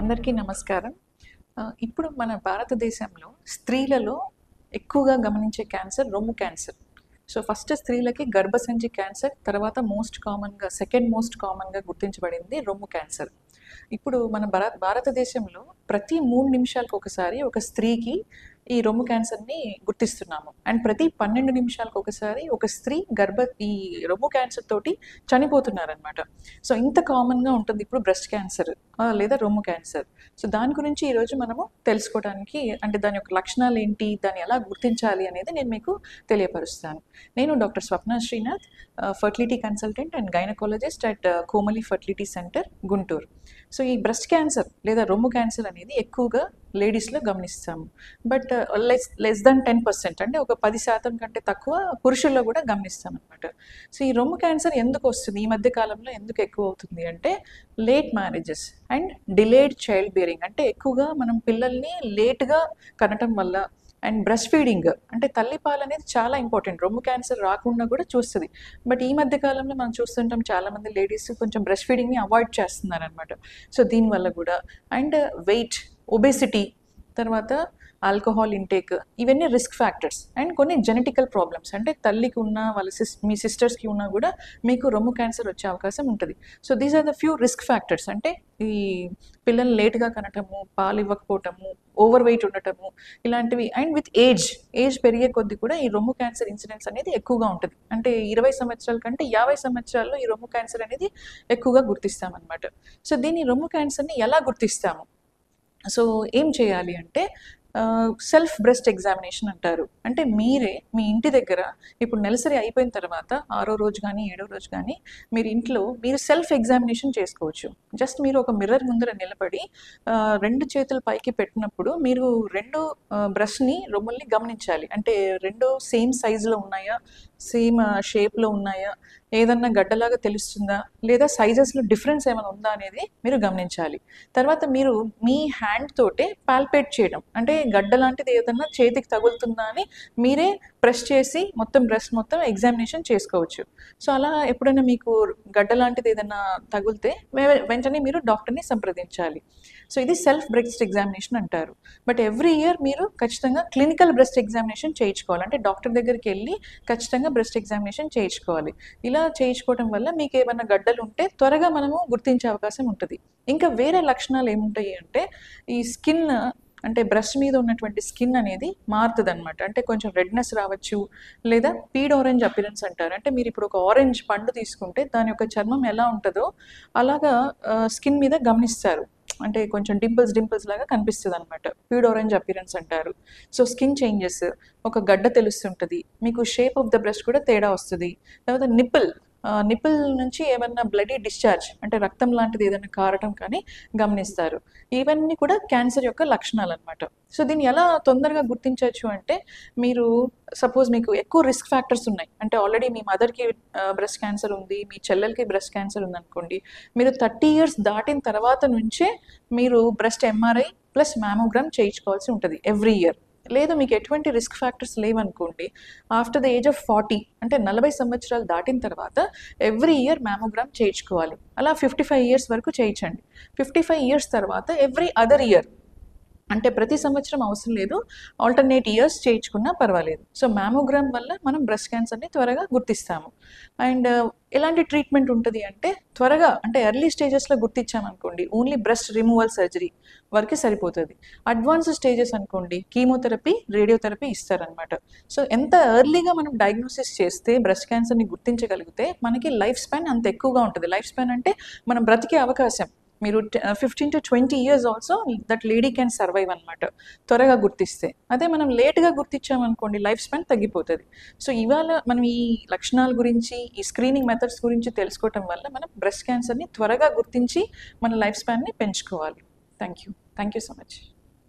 అందరికీ నమస్కారం. ఇప్పుడు మన భారతదేశంలో స్త్రీలలో ఎక్కువగా గమనించే క్యాన్సర్ రొమ్ము క్యాన్సర్. సో, ఫస్ట్ స్త్రీలకి గర్భసంచి క్యాన్సర్, తర్వాత సెకండ్ మోస్ట్ కామన్‌గా గుర్తించబడింది రొమ్ము క్యాన్సర్. ఇప్పుడు మన భారతదేశంలో ప్రతి 3 నిమిషాలకొకసారి ఒక స్త్రీకి ఈ రొమ్ము క్యాన్సర్‌ని గుర్తిస్తున్నాము. అండ్ ప్రతి 12 నిమిషాలకొకసారి ఒక స్త్రీ ఈ రొమ్ము క్యాన్సర్ తోటి చనిపోతున్నారనమాట. సో, ఇంత కామన్‌గా ఉంటుంది ఇప్పుడు బ్రెస్ట్ క్యాన్సర్ లేదా రొమ్ము క్యాన్సర్. సో, దాని గురించి ఈరోజు మనము తెలుసుకోవడానికి, అంటే దాని యొక్క లక్షణాలేంటి, దాన్ని ఎలా గుర్తించాలి అనేది నేను మీకు తెలియపరుస్తాను. నేను doctor Swapna Srinath, fertility consultant and gynaecologist at Komali fertility centre, Guntur. So, ఈ బ్రెస్ట్ క్యాన్సర్ లేదా రొమ్ము క్యాన్సర్ అనేది ఎక్కువగా లేడీస్‌లో గమనిస్తాము. బట్ లెస్ దాన్ 10%, అంటే ఒక 10% కంటే తక్కువ పురుషుల్లో కూడా గమనిస్తామన్నమాట. సో, ఈ రొమ్ము క్యాన్సర్ ఎందుకు వస్తుంది, ఈ మధ్య కాలంలో ఎందుకు ఎక్కువ అవుతుంది అంటే late marriages and delayed child bearing. అంటే ఎక్కువగా మనం పిల్లల్ని లేట్‌గా కనటం వల్ల, అండ్ బ్రెస్ట్ ఫీడింగ్, అంటే తల్లిపాలు అనేది చాలా ఇంపార్టెంట్. రొమ్ము క్యాన్సర్ రాకుండా కూడా చూస్తుంది. బట్ ఈ మధ్య కాలంలో మనం చూస్తుంటాం చాలామంది లేడీస్ కొంచెం బ్రెస్ట్ ఫీడింగ్‌ని అవాయిడ్ చేస్తున్నారనమాట. సో, దీనివల్ల కూడా, అండ్ వెయిట్, ఒబేసిటీ, తర్వాత ఆల్కహాల్ ఇంటేక్, ఇవన్నీ రిస్క్ ఫ్యాక్టర్స్. అండ్ కొన్ని జెనెటికల్ ప్రాబ్లమ్స్, అంటే తల్లికి ఉన్న మీ సిస్టర్స్కి ఉన్నా కూడా మీకు రొమ్ము క్యాన్సర్ వచ్చే అవకాశం ఉంటుంది. So, these are the few risk factors. అంటే ఈ పిల్లలు లేట్గా కనటము, పాలు ఇవ్వకపోవటము, ఓవర్ వెయిట్ ఉండటము, ఇలాంటివి. అండ్ విత్ ఏజ్ పెరిగే కొద్దీ కూడా ఈ రొమ్ము క్యాన్సర్ ఇన్సిడెన్స్ అనేది ఎక్కువగా ఉంటుంది. అంటే 20 సంవత్సరాల కంటే 50 సంవత్సరాల్లో ఈ రొమ్ము క్యాన్సర్ అనేది ఎక్కువగా గుర్తిస్తామన్నమాట. సో, దీన్ని రొమ్ము క్యాన్సర్ని ఎలా గుర్తిస్తాము? సో, ఏం చేయాలి అంటే సెల్ఫ్ బ్రెస్ట్ ఎగ్జామినేషన్ అంటారు. అంటే మీరే మీ ఇంటి దగ్గర ఇప్పుడు నెలసరి అయిపోయిన తర్వాత 6వ రోజు కానీ 7వ రోజు కానీ మీరు సెల్ఫ్ ఎగ్జామినేషన్ చేసుకోవచ్చు. జస్ట్ మీరు ఒక మిర్రర్ ముందర నిలబడి 2 చేతులు పైకి పెట్టినప్పుడు మీరు 2 బ్రెస్ట్‌ని, రొమ్ముల్ని గమనించాలి. అంటే 2 సేమ్ సైజులో ఉన్నాయా, సేమ్ షేప్‌లో ఉన్నాయా, ఏదన్నా గడ్డలాగా తెలుస్తుందా, లేదా సైజెస్‌లో డిఫరెన్స్ ఏమైనా ఉందా అనేది మీరు గమనించాలి. తర్వాత మీరు మీ హ్యాండ్ తోటే పాల్పేట్ చేయడం, అంటే గడ్డ లాంటిది ఏదన్నా చేతికి తగులుతుందా అని మీరే ప్రెస్ చేసి బ్రెస్ట్ మొత్తం ఎగ్జామినేషన్ చేసుకోవచ్చు. సో, అలా ఎప్పుడైనా మీకు గడ్డ లాంటిది ఏదైనా తగిలితే వెంటనే మీరు డాక్టర్ని సంప్రదించాలి. సో, ఇది సెల్ఫ్ బ్రెస్ట్ ఎగ్జామినేషన్ అంటారు. బట్ ఎవ్రీ ఇయర్ మీరు ఖచ్చితంగా క్లినికల్ బ్రెస్ట్ ఎగ్జామినేషన్ చేయించుకోవాలి. అంటే డాక్టర్ దగ్గరికి వెళ్ళి ఖచ్చితంగా బ్రెస్ట్ ఎగ్జామినేషన్ చేయించుకోవాలి. ఇలా చేయించుకోవడం వల్ల మీకు ఏమైనా గడ్డలు ఉంటే త్వరగా మనము గుర్తించే అవకాశం ఉంటుంది. ఇంకా వేరే లక్షణాలు ఏముంటాయి అంటే ఈ స్కిన్, అంటే బ్రెస్ట్ మీద ఉన్నటువంటి స్కిన్ అనేది మారుతుందన్నమాట. అంటే కొంచెం రెడ్నెస్ రావచ్చు, లేదా పీడ్ ఆరెంజ్ అపిరెన్స్ అంటారు. అంటే మీరు ఇప్పుడు ఒక ఆరెంజ్ పండు తీసుకుంటే దాని యొక్క చర్మం ఎలా ఉంటుందో అలాగా స్కిన్ మీద గమనిస్తారు. అంటే కొంచెం డింపుల్స్ లాగా కనిపిస్తుందన్నమాట. పీడ్ ఆరెంజ్ అపిరెన్స్ అంటారు. సో, స్కిన్ చేంజెస్, ఒక గడ్డ తెలుస్తుంటుంది, మీకు షేప్ ఆఫ్ ద బ్రెస్ట్ కూడా తేడా వస్తుంది. తర్వాత నిప్పుల్ నుంచి ఏమన్నా బ్లడీ డిశ్చార్జ్, అంటే రక్తం లాంటిది ఏదైనా కారటం కానీ గమనిస్తారు. ఇవన్నీ కూడా క్యాన్సర్ యొక్క లక్షణాలు అనమాట. సో, దీన్ని ఎలా తొందరగా గుర్తించవచ్చు అంటే, మీరు సపోజ్ మీకు ఎక్కువ రిస్క్ ఫ్యాక్టర్స్ ఉన్నాయి, అంటే ఆల్రెడీ మీ మదర్కి బ్రెస్ట్ క్యాన్సర్ ఉంది, మీ చెల్లెలకి బ్రెస్ట్ క్యాన్సర్ ఉందనుకోండి, మీరు 30 ఇయర్స్ దాటిన తర్వాత నుంచే మీరు బ్రెస్ట్ ఎంఆర్ఐ ప్లస్ మ్యామోగ్రామ్ చేయించుకోవాల్సి ఉంటుంది ఎవ్రీ ఇయర్. లేదు మీకు ఎటువంటి రిస్క్ ఫ్యాక్టర్స్ లేవనుకోండి, ఆఫ్టర్ ద ఏజ్ ఆఫ్ 40, అంటే 40 సంవత్సరాలు దాటిన తర్వాత ఎవ్రీ ఇయర్ మ్యామోగ్రామ్ చేయించుకోవాలి. అలా 55 ఇయర్స్ వరకు చేయించండి. 55 ఇయర్స్ తర్వాత ఎవ్రీ అదర్ ఇయర్, అంటే ప్రతి సంవత్సరం అవసరం లేదు, ఆల్టర్నేట్ ఇయర్స్ చేయించుకున్నా పర్వాలేదు. సో, మ్యామోగ్రామ్ వల్ల మనం బ్రెస్ట్ క్యాన్సర్ని త్వరగా గుర్తిస్తాము. అండ్ ఎలాంటి ట్రీట్మెంట్ ఉంటుంది అంటే త్వరగా, అంటే ఎర్లీ స్టేజెస్లో గుర్తించామనుకోండి ఓన్లీ బ్రెస్ట్ రిమూవల్ సర్జరీ వరకు సరిపోతుంది. అడ్వాన్స్ స్టేజెస్ అనుకోండి కీమోథెరపీ, రేడియోథెరపీ ఇస్తారనమాట. సో, ఎంత ఎర్లీగా మనం డయాగ్నోసిస్ చేస్తే బ్రెస్ట్ క్యాన్సర్ని గుర్తించగలిగితే మనకి లైఫ్ స్పాన్ అంత ఎక్కువగా ఉంటుంది. లైఫ్ స్పాన్ అంటే మనం బ్రతికే అవకాశం, మీరు 15 to 20 years also that lady can survive అనమాట, త్వరగా గుర్తిస్తే. అదే మనం లేట్గా గుర్తించామనుకోండి లైఫ్ స్పాన్ తగ్గిపోతుంది. సో, ఇవాళ మనం ఈ లక్షణాల గురించి, ఈ స్క్రీనింగ్ మెథడ్స్ గురించి తెలుసుకోవటం వల్ల మనం బ్రెస్ట్ క్యాన్సర్ని త్వరగా గుర్తించి మన లైఫ్ స్పాన్ని పెంచుకోవాలి. Thank you so much.